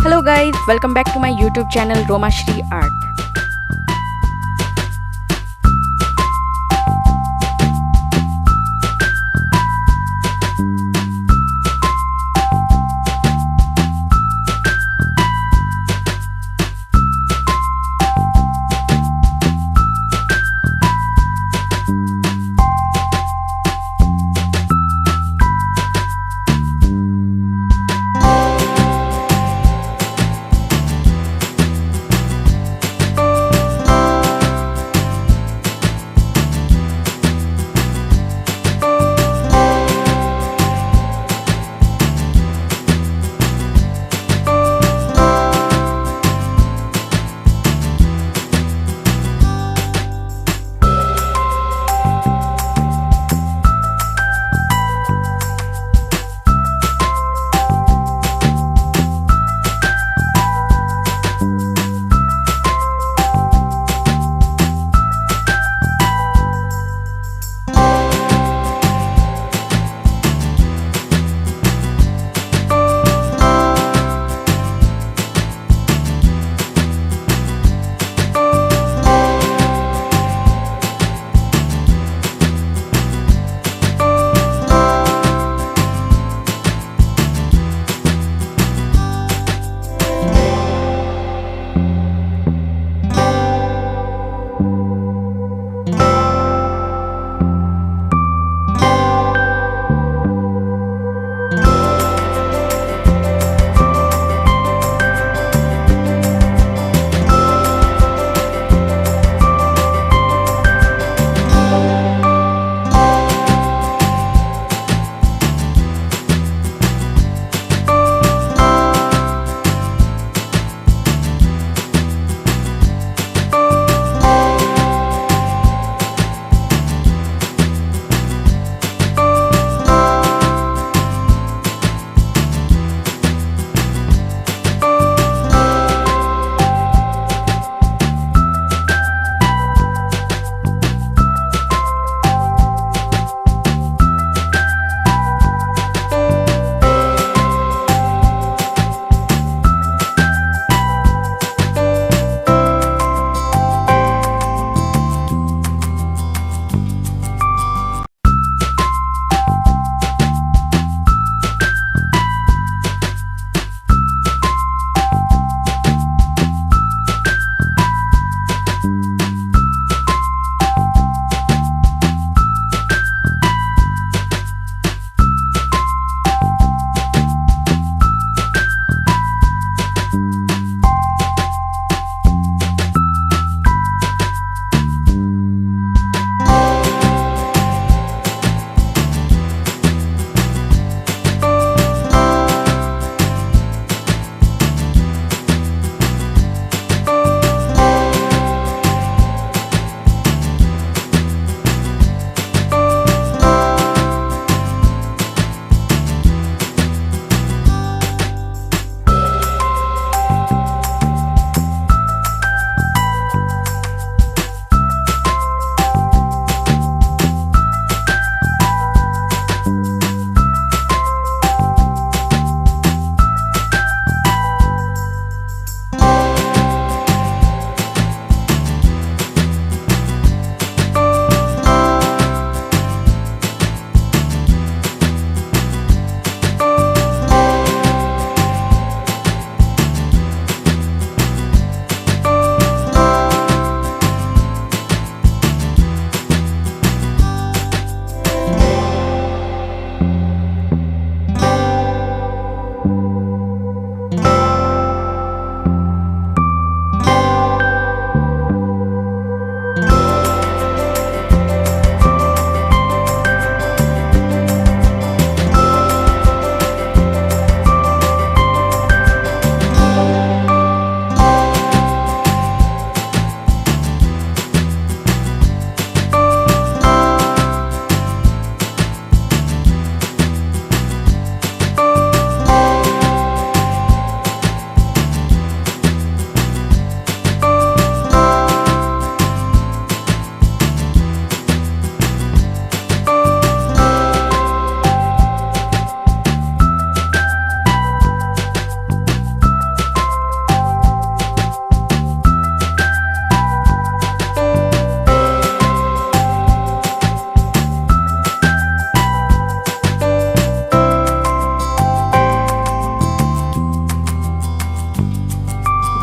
Hello guys, welcome back to my YouTube channel Shree Art.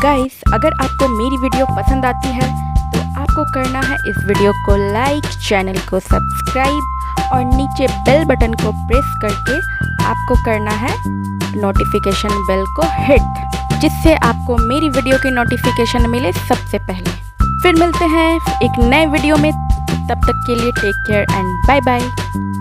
Guys, अगर आपको मेरी वीडियो पसंद आती है तो आपको करना है इस वीडियो को लाइक, चैनल को सब्सक्राइब और नीचे बेल बटन को प्रेस करके आपको करना है नोटिफिकेशन बेल को हिट, जिससे आपको मेरी वीडियो की नोटिफिकेशन मिले सबसे पहले। फिर मिलते हैं एक नए वीडियो में, तब तक के लिए take care and bye bye.